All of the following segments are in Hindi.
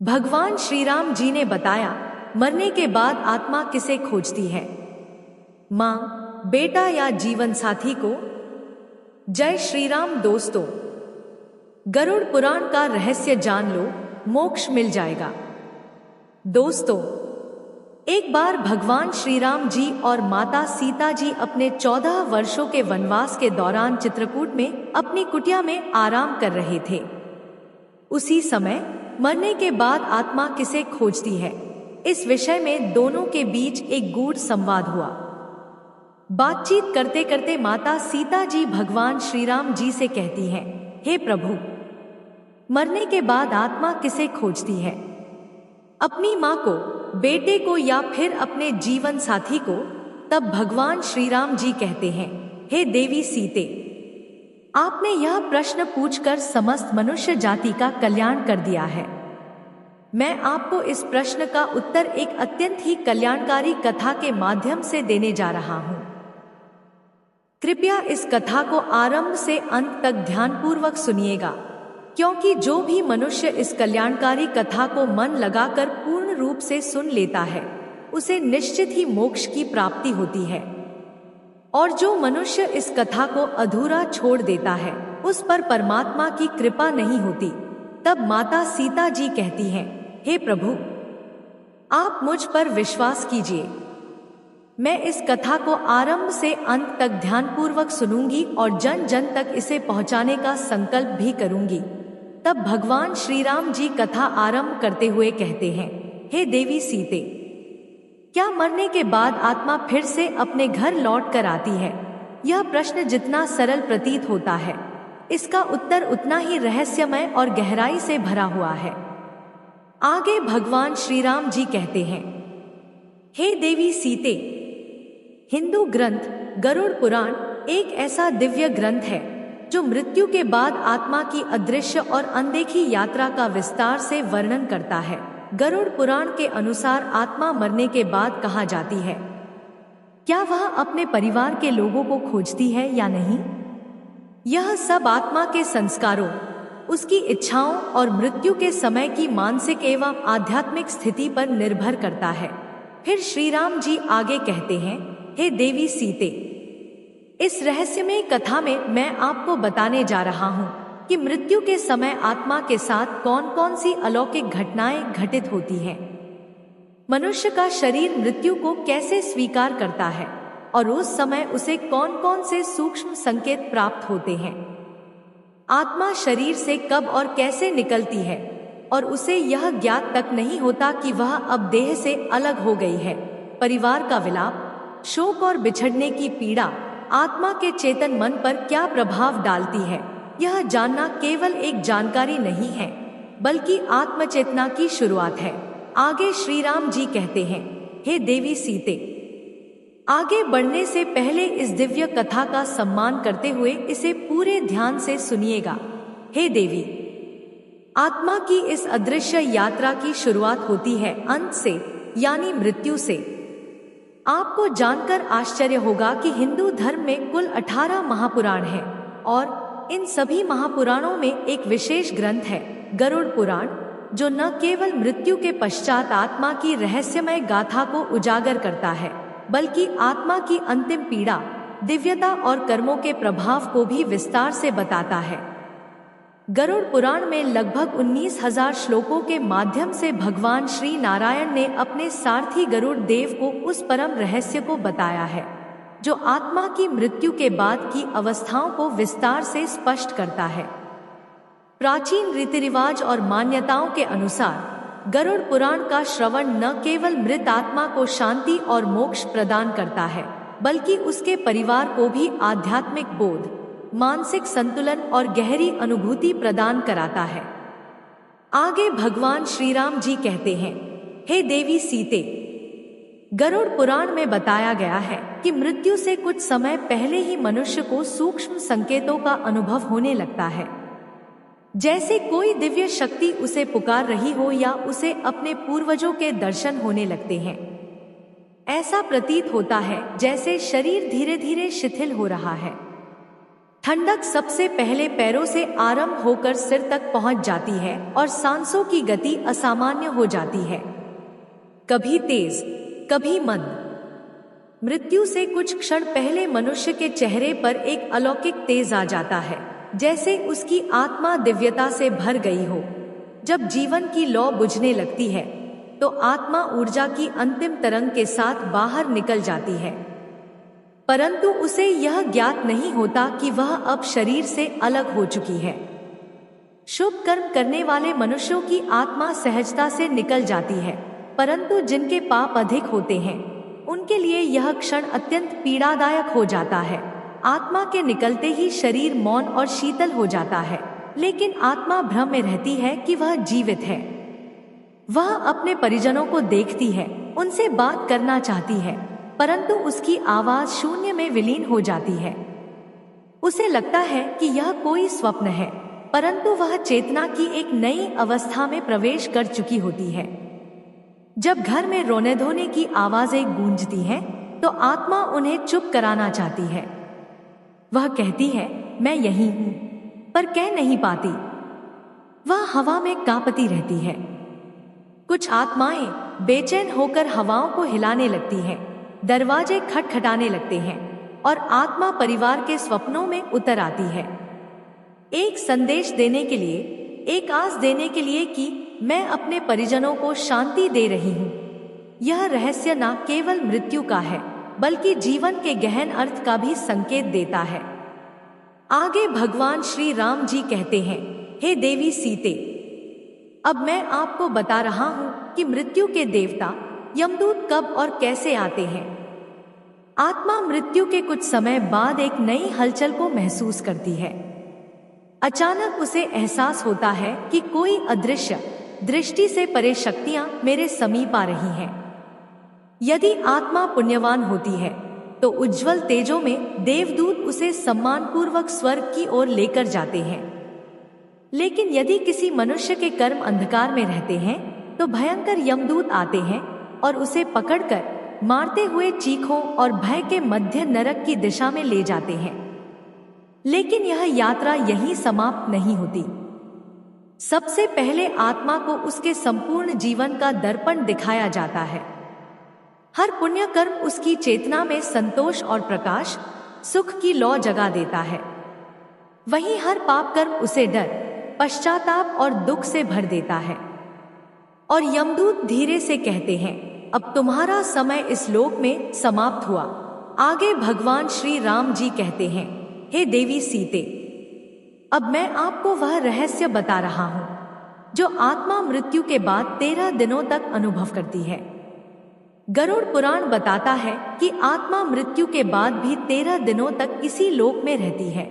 भगवान श्री राम जी ने बताया, मरने के बाद आत्मा किसे खोजती है? माँ, बेटा या जीवन साथी को? जय श्री राम दोस्तों, गरुड़ पुराण का रहस्य जान लो, मोक्ष मिल जाएगा। दोस्तों, एक बार भगवान श्री राम जी और माता सीता जी अपने 14 वर्षों के वनवास के दौरान चित्रकूट में अपनी कुटिया में आराम कर रहे थे। उसी समय मरने के बाद आत्मा किसे खोजती है, इस विषय में दोनों के बीच एक गूढ़ संवाद हुआ। बातचीत करते करते माता सीता जी भगवान श्री राम जी से कहती हैं, हे प्रभु, मरने के बाद आत्मा किसे खोजती है? अपनी माँ को, बेटे को या फिर अपने जीवन साथी को? तब भगवान श्री राम जी कहते हैं, हे देवी सीते, आपने यह प्रश्न पूछकर समस्त मनुष्य जाति का कल्याण कर दिया है। मैं आपको इस प्रश्न का उत्तर एक अत्यंत ही कल्याणकारी कथा के माध्यम से देने जा रहा हूं। कृपया इस कथा को आरंभ से अंत तक ध्यानपूर्वक सुनिएगा, क्योंकि जो भी मनुष्य इस कल्याणकारी कथा को मन लगाकर पूर्ण रूप से सुन लेता है, उसे निश्चित ही मोक्ष की प्राप्ति होती है। और जो मनुष्य इस कथा को अधूरा छोड़ देता है, उस पर परमात्मा की कृपा नहीं होती। तब माता सीता जी कहती हैं, हे प्रभु, आप मुझ पर विश्वास कीजिए। मैं इस कथा को आरंभ से अंत तक ध्यानपूर्वक सुनूंगी और जन जन तक इसे पहुंचाने का संकल्प भी करूंगी। तब भगवान श्री राम जी कथा आरंभ करते हुए कहते हैं, हे देवी सीते, क्या मरने के बाद आत्मा फिर से अपने घर लौट कर आती है? यह प्रश्न जितना सरल प्रतीत होता है, इसका उत्तर उतना ही रहस्यमय और गहराई से भरा हुआ है। आगे भगवान श्री राम जी कहते हैं, हे देवी सीते, हिंदू ग्रंथ गरुड़ पुराण एक ऐसा दिव्य ग्रंथ है जो मृत्यु के बाद आत्मा की अदृश्य और अनदेखी यात्रा का विस्तार से वर्णन करता है। गरुड़ पुराण के अनुसार आत्मा मरने के बाद कहाँ जाती है? क्या वह अपने परिवार के लोगों को खोजती है या नहीं? यह सब आत्मा के संस्कारों, उसकी इच्छाओं और मृत्यु के समय की मानसिक एवं आध्यात्मिक स्थिति पर निर्भर करता है। फिर श्री राम जी आगे कहते हैं, हे देवी सीते, इस रहस्यमय कथा में मैं आपको बताने जा रहा हूँ कि मृत्यु के समय आत्मा के साथ कौन कौन सी अलौकिक घटनाएं घटित होती हैं। मनुष्य का शरीर मृत्यु को कैसे स्वीकार करता है और उस समय उसे कौन कौन से सूक्ष्म संकेत प्राप्त होते हैं। आत्मा शरीर से कब और कैसे निकलती है और उसे यह ज्ञात तक नहीं होता कि वह अब देह से अलग हो गई है। परिवार का विलाप, शोक और बिछड़ने की पीड़ा आत्मा के चेतन मन पर क्या प्रभाव डालती है, यह जानना केवल एक जानकारी नहीं है, बल्कि आत्मचेतना की शुरुआत है। आगे श्री राम जी कहते हैं, हे देवी सीते, आगे बढ़ने से पहले इस दिव्य कथा का सम्मान करते हुए इसे पूरे ध्यान से सुनिएगा। हे देवी, आत्मा की इस अदृश्य यात्रा की शुरुआत होती है अंत से, यानी मृत्यु से। आपको जानकर आश्चर्य होगा कि हिंदू धर्म में कुल 18 महापुराण हैं और इन सभी महापुराणों में एक विशेष ग्रंथ है गरुड़ पुराण, जो न केवल मृत्यु के पश्चात आत्मा की रहस्यमय गाथा को उजागर करता है, बल्कि आत्मा की अंतिम पीड़ा, दिव्यता और कर्मों के प्रभाव को भी विस्तार से बताता है। गरुड़ पुराण में लगभग 19,000 श्लोकों के माध्यम से भगवान श्री नारायण ने अपने सारथी गरुड़ देव को उस परम रहस्य को बताया है जो आत्मा की मृत्यु के बाद की अवस्थाओं को विस्तार से स्पष्ट करता है। प्राचीन रीति रिवाज और मान्यताओं के अनुसार गरुड़ पुराण का श्रवण न केवल मृत आत्मा को शांति और मोक्ष प्रदान करता है, बल्कि उसके परिवार को भी आध्यात्मिक बोध, मानसिक संतुलन और गहरी अनुभूति प्रदान कराता है। आगे भगवान श्री राम जी कहते हैं, हे देवी सीते, गरुड़ पुराण में बताया गया है कि मृत्यु से कुछ समय पहले ही मनुष्य को सूक्ष्म संकेतों का अनुभव होने लगता है, जैसे कोई दिव्य शक्ति उसे पुकार रही हो या उसे अपने पूर्वजों के दर्शन होने लगते हैं। ऐसा प्रतीत होता है जैसे शरीर धीरे धीरे शिथिल हो रहा है, ठंडक सबसे पहले पैरों से आरंभ होकर सिर तक पहुंच जाती है और सांसों की गति असामान्य हो जाती है, कभी तेज कभी मंद। मृत्यु से कुछ क्षण पहले मनुष्य के चेहरे पर एक अलौकिक तेज आ जाता है, जैसे उसकी आत्मा दिव्यता से भर गई हो। जब जीवन की लौ बुझने लगती है तो आत्मा ऊर्जा की अंतिम तरंग के साथ बाहर निकल जाती है, परंतु उसे यह ज्ञात नहीं होता कि वह अब शरीर से अलग हो चुकी है। शुभ कर्म करने वाले मनुष्यों की आत्मा सहजता से निकल जाती है, परंतु जिनके पाप अधिक होते हैं उनके लिए यह क्षण अत्यंत पीड़ादायक हो जाता है। आत्मा के निकलते ही शरीर मौन और शीतल हो जाता है, लेकिन आत्मा भ्रम में रहती है कि वह जीवित है। वह अपने परिजनों को देखती है, उनसे बात करना चाहती है, परंतु उसकी आवाज शून्य में विलीन हो जाती है। उसे लगता है कि यह कोई स्वप्न है, परंतु वह चेतना की एक नई अवस्था में प्रवेश कर चुकी होती है। जब घर में रोने धोने की आवाजें गूंजती हैं, तो आत्मा उन्हें चुप कराना चाहती है। वह कहती है, मैं यही हूं, पर कह नहीं पाती। वह हवा में कांपती रहती है। कुछ आत्माएं बेचैन होकर हवाओं को हिलाने लगती हैं, दरवाजे खटखटाने लगते हैं और आत्मा परिवार के स्वप्नों में उतर आती है, एक संदेश देने के लिए, एक आस देने के लिए कि मैं अपने परिजनों को शांति दे रही हूँ। यह रहस्य न केवल मृत्यु का है, बल्कि जीवन के गहन अर्थ का भी संकेत देता है। आगे भगवान श्री राम जी कहते हैं, हे देवी सीते, अब मैं आपको बता रहा हूँ कि मृत्यु के देवता यमदूत कब और कैसे आते हैं। आत्मा मृत्यु के कुछ समय बाद एक नई हलचल को महसूस करती है। अचानक उसे एहसास होता है कि कोई अदृश्य, दृष्टि से परे शक्तियां मेरे समीप आ रही हैं। यदि आत्मा पुण्यवान होती है तो उज्जवल तेजों में देवदूत उसे सम्मानपूर्वक स्वर्ग की ओर लेकर जाते हैं, लेकिन यदि किसी मनुष्य के कर्म अंधकार में रहते हैं तो भयंकर यमदूत आते हैं और उसे पकड़कर मारते हुए चीखों और भय के मध्य नरक की दिशा में ले जाते हैं। लेकिन यह यात्रा यहीं समाप्त नहीं होती। सबसे पहले आत्मा को उसके संपूर्ण जीवन का दर्पण दिखाया जाता है। हर पुण्य कर्म उसकी चेतना में संतोष और प्रकाश, सुख की लौ जगा देता है। वहीं हर पाप कर्म उसे डर, पश्चाताप और दुख से भर देता है। और यमदूत धीरे से कहते हैं, अब तुम्हारा समय इस लोक में समाप्त हुआ। आगे भगवान श्री राम जी कहते हैं, हे देवी सीते, अब मैं आपको वह रहस्य बता रहा हूं जो आत्मा मृत्यु के बाद 13 दिनों तक अनुभव करती है। गरुड़ पुराण बताता है कि आत्मा मृत्यु के बाद भी 13 दिनों तक इसी लोक में रहती है,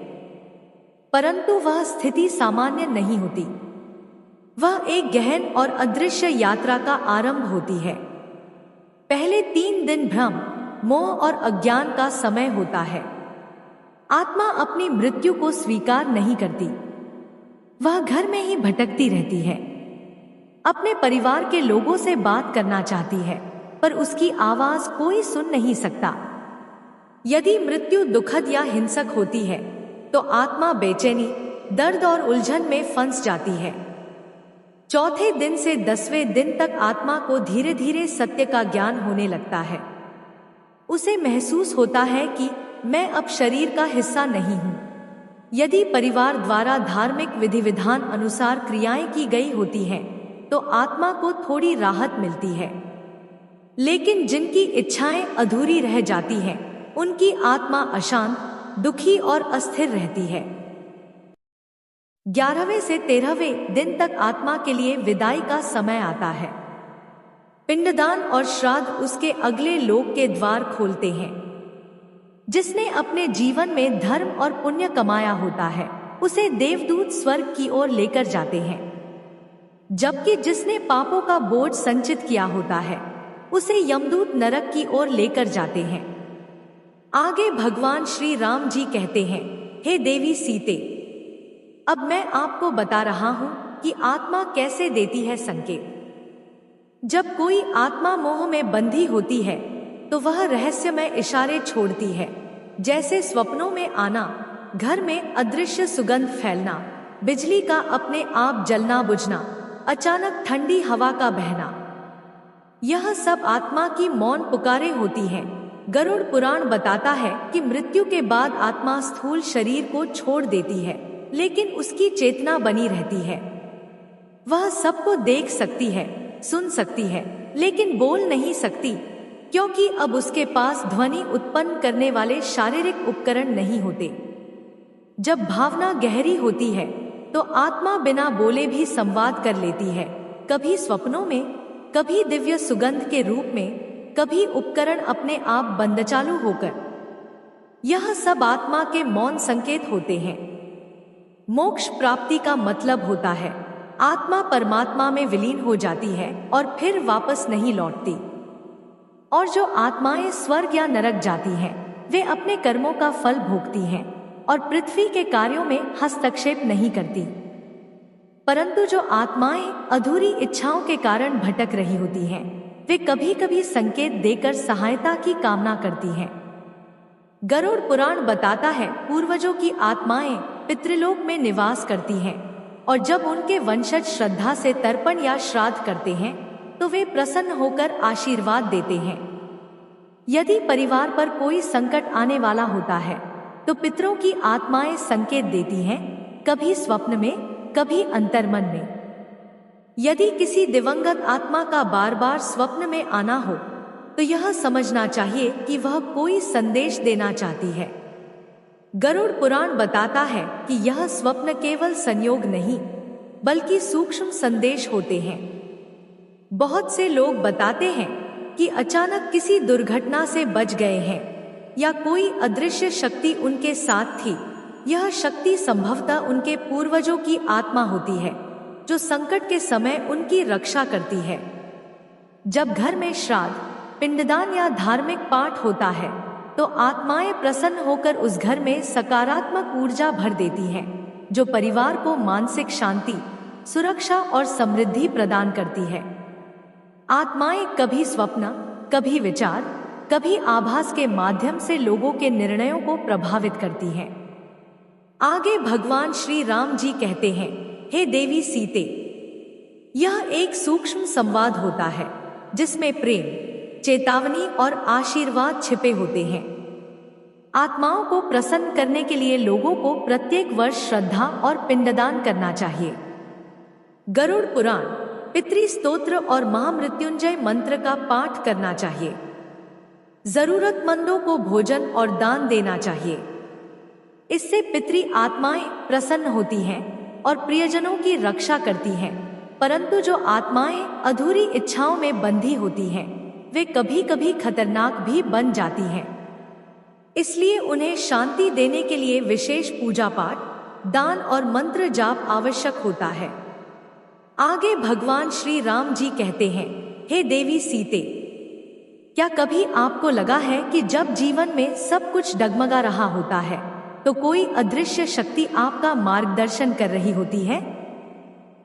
परंतु वह स्थिति सामान्य नहीं होती। वह एक गहन और अदृश्य यात्रा का आरंभ होती है। पहले 3 दिन भ्रम, मोह और अज्ञान का समय होता है। आत्मा अपनी मृत्यु को स्वीकार नहीं करती। वह घर में ही भटकती रहती है। अपने परिवार के लोगों से बात करना चाहती है, पर उसकी आवाज कोई सुन नहीं सकता। यदि मृत्यु दुखद या हिंसक होती है तो आत्मा बेचैनी, दर्द और उलझन में फंस जाती है। चौथे दिन से 10वें दिन तक आत्मा को धीरे धीरे सत्य का ज्ञान होने लगता है। उसे महसूस होता है कि मैं अब शरीर का हिस्सा नहीं हूं। यदि परिवार द्वारा धार्मिक विधि विधान अनुसार क्रियाएं की गई होती हैं, तो आत्मा को थोड़ी राहत मिलती है। लेकिन जिनकी इच्छाएं अधूरी रह जाती हैं, उनकी आत्मा अशांत, दुखी और अस्थिर रहती है। 11वें से 13वें दिन तक आत्मा के लिए विदाई का समय आता है। पिंडदान और श्राद्ध उसके अगले लोक के द्वार खोलते हैं। जिसने अपने जीवन में धर्म और पुण्य कमाया होता है, उसे देवदूत स्वर्ग की ओर लेकर जाते हैं, जबकि जिसने पापों का बोझ संचित किया होता है, उसे यमदूत नरक की ओर लेकर जाते हैं। आगे भगवान श्री राम जी कहते हैं, हे देवी सीते, अब मैं आपको बता रहा हूं कि आत्मा कैसे देती है संकेत। जब कोई आत्मा मोह में बंधी होती है तो वह रहस्यमय इशारे छोड़ती है, जैसे स्वप्नों में आना, घर में अदृश्य सुगंध फैलना, बिजली का अपने आप जलना बुझना, अचानक ठंडी हवा का बहना, यह सब आत्मा की मौन पुकारें होती हैं। गरुड़ पुराण बताता है कि मृत्यु के बाद आत्मा स्थूल शरीर को छोड़ देती है, लेकिन उसकी चेतना बनी रहती है। वह सबको देख सकती है, सुन सकती है, लेकिन बोल नहीं सकती, क्योंकि अब उसके पास ध्वनि उत्पन्न करने वाले शारीरिक उपकरण नहीं होते। जब भावना गहरी होती है तो आत्मा बिना बोले भी संवाद कर लेती है, कभी स्वप्नों में, कभी दिव्य सुगंध के रूप में, कभी उपकरण अपने आप बंद चालू होकर। यह सब आत्मा के मौन संकेत होते हैं। मोक्ष प्राप्ति का मतलब होता है आत्मा परमात्मा में विलीन हो जाती है और फिर वापस नहीं लौटती। और जो आत्माएं स्वर्ग या नरक जाती हैं, वे अपने कर्मों का फल भोगती हैं और पृथ्वी के कार्यों में हस्तक्षेप नहीं करती। परंतु जो आत्माएं अधूरी इच्छाओं के कारण भटक रही होती हैं, वे कभी कभी संकेत देकर सहायता की कामना करती हैं। गरुड़ पुराण बताता है पूर्वजों की आत्माएं पितृलोक में निवास करती हैं और जब उनके वंशज श्रद्धा से तर्पण या श्राद्ध करते हैं तो वे प्रसन्न होकर आशीर्वाद देते हैं। यदि परिवार पर कोई संकट आने वाला होता है तो पितरों की आत्माएं संकेत देती हैं, कभी स्वप्न में, कभी अंतर्मन में। यदि किसी दिवंगत आत्मा का बार बार स्वप्न में आना हो तो यह समझना चाहिए कि वह कोई संदेश देना चाहती है। गरुड़ पुराण बताता है कि यह स्वप्न केवल संयोग नहीं बल्कि सूक्ष्म संदेश होते हैं। बहुत से लोग बताते हैं कि अचानक किसी दुर्घटना से बच गए हैं या कोई अदृश्य शक्ति उनके साथ थी। यह शक्ति संभवतः उनके पूर्वजों की आत्मा होती है जो संकट के समय उनकी रक्षा करती है। जब घर में श्राद्ध, पिंडदान या धार्मिक पाठ होता है तो आत्माएं प्रसन्न होकर उस घर में सकारात्मक ऊर्जा भर देती हैं, जो परिवार को मानसिक शांति, सुरक्षा और समृद्धि प्रदान करती है। आत्माएं कभी स्वप्न, कभी विचार, कभी आभास के माध्यम से लोगों के निर्णयों को प्रभावित करती हैं। आगे भगवान श्री राम जी कहते हैं, हे देवी सीते, यह एक सूक्ष्म संवाद होता है जिसमें प्रेम, चेतावनी और आशीर्वाद छिपे होते हैं। आत्माओं को प्रसन्न करने के लिए लोगों को प्रत्येक वर्ष श्रद्धा और पिंडदान करना चाहिए। गरुड़ पुराण, पितृ स्तोत्र और महामृत्युंजय मंत्र का पाठ करना चाहिए। जरूरतमंदों को भोजन और दान देना चाहिए। इससे पितृ आत्माएं प्रसन्न होती हैं और प्रियजनों की रक्षा करती हैं। परंतु जो आत्माएं अधूरी इच्छाओं में बंधी होती हैं, वे कभी कभी खतरनाक भी बन जाती हैं। इसलिए उन्हें शांति देने के लिए विशेष पूजा पाठ, दान और मंत्र जाप आवश्यक होता है। आगे भगवान श्री राम जी कहते हैं, हे देवी सीते, क्या कभी आपको लगा है कि जब जीवन में सब कुछ डगमगा रहा होता है तो कोई अदृश्य शक्ति आपका मार्गदर्शन कर रही होती है?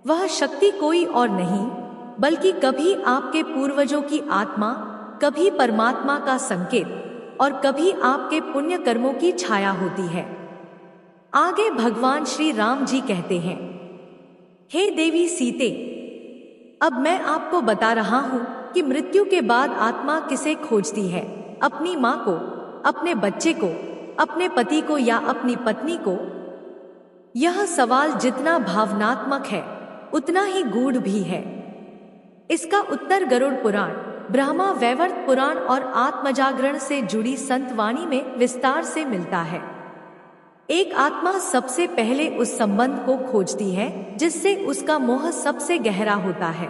वह शक्ति कोई और नहीं बल्कि कभी आपके पूर्वजों की आत्मा, कभी परमात्मा का संकेत और कभी आपके पुण्य कर्मों की छाया होती है। आगे भगवान श्री राम जी कहते हैं, हे देवी सीते, अब मैं आपको बता रहा हूँ कि मृत्यु के बाद आत्मा किसे खोजती है, अपनी माँ को, अपने बच्चे को, अपने पति को या अपनी पत्नी को? यह सवाल जितना भावनात्मक है उतना ही गूढ़ भी है। इसका उत्तर गरुड़ पुराण, ब्रह्मा वैवर्त पुराण और आत्मजागरण से जुड़ी संतवाणी में विस्तार से मिलता है। एक आत्मा सबसे पहले उस संबंध को खोजती है जिससे उसका मोह सबसे गहरा होता है।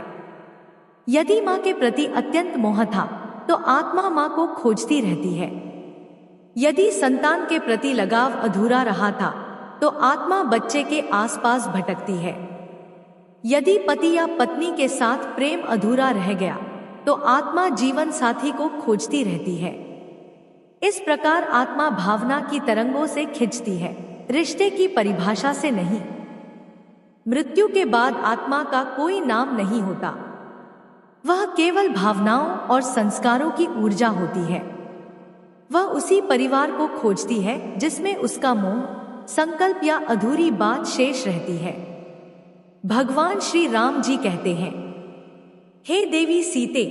यदि माँ के प्रति अत्यंत मोह था तो आत्मा माँ को खोजती रहती है। यदि संतान के प्रति लगाव अधूरा रहा था तो आत्मा बच्चे के आसपास भटकती है। यदि पति या पत्नी के साथ प्रेम अधूरा रह गया तो आत्मा जीवन साथी को खोजती रहती है। इस प्रकार आत्मा भावना की तरंगों से खिंचती है, रिश्ते की परिभाषा से नहीं। मृत्यु के बाद आत्मा का कोई नाम नहीं होता, वह केवल भावनाओं और संस्कारों की ऊर्जा होती है। वह उसी परिवार को खोजती है जिसमें उसका मोह, संकल्प या अधूरी बात शेष रहती है। भगवान श्री राम जी कहते हैं, हे देवी सीते,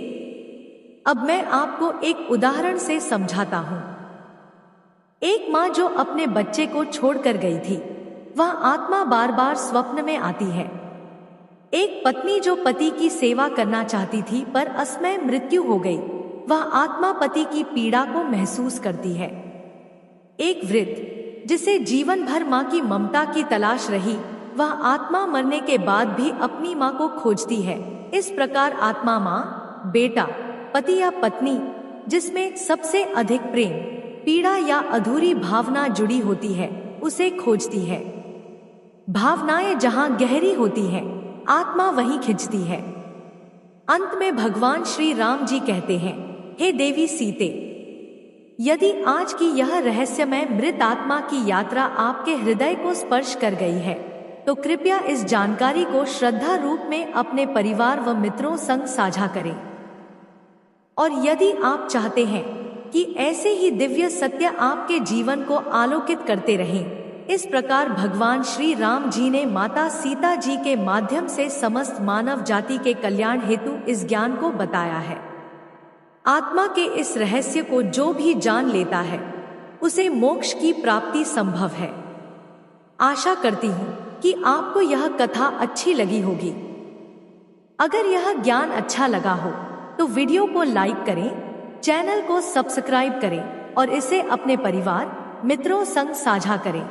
अब मैं आपको एक उदाहरण से समझाता हूं। एक माँ जो अपने बच्चे को छोड़कर गई थी, वह आत्मा बार बार स्वप्न में आती है। एक पत्नी जो पति की सेवा करना चाहती थी पर असमय मृत्यु हो गई, वह आत्मा पति की पीड़ा को महसूस करती है। एक वृद्ध जिसे जीवन भर माँ की ममता की तलाश रही, वह आत्मा मरने के बाद भी अपनी माँ को खोजती है। इस प्रकार आत्मा माँ, बेटा, पति या पत्नी, जिसमें सबसे अधिक प्रेम, पीड़ा या अधूरी भावना जुड़ी होती है, उसे खोजती है। भावनाएं जहां गहरी होती हैं, आत्मा वहीं खिंचती है। अंत में भगवान श्री राम जी कहते हैं, हे देवी सीते, यदि आज की यह रहस्यमय मृत आत्मा की यात्रा आपके हृदय को स्पर्श कर गई है, तो कृपया इस जानकारी को श्रद्धा रूप में अपने परिवार व मित्रों संग साझा करें। और यदि आप चाहते हैं कि ऐसे ही दिव्य सत्य आपके जीवन को आलोकित करते रहें, इस प्रकार भगवान श्री राम जी ने माता सीता जी के माध्यम से समस्त मानव जाति के कल्याण हेतु इस ज्ञान को बताया है। आत्मा के इस रहस्य को जो भी जान लेता है, उसे मोक्ष की प्राप्ति संभव है। आशा करती हूँ कि आपको यह कथा अच्छी लगी होगी। अगर यह ज्ञान अच्छा लगा हो तो वीडियो को लाइक करें, चैनल को सब्सक्राइब करें और इसे अपने परिवार, मित्रों संग साझा करें।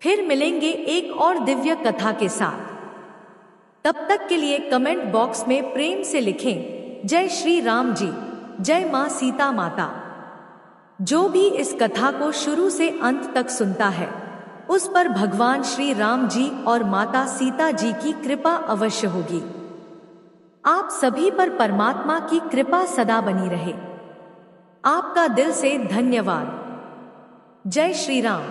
फिर मिलेंगे एक और दिव्य कथा के साथ। तब तक के लिए कमेंट बॉक्स में प्रेम से लिखें, जय श्री राम जी, जय मां सीता माता। जो भी इस कथा को शुरू से अंत तक सुनता है, उस पर भगवान श्री राम जी और माता सीता जी की कृपा अवश्य होगी। आप सभी पर परमात्मा की कृपा सदा बनी रहे। आपका दिल से धन्यवाद। जय श्री राम।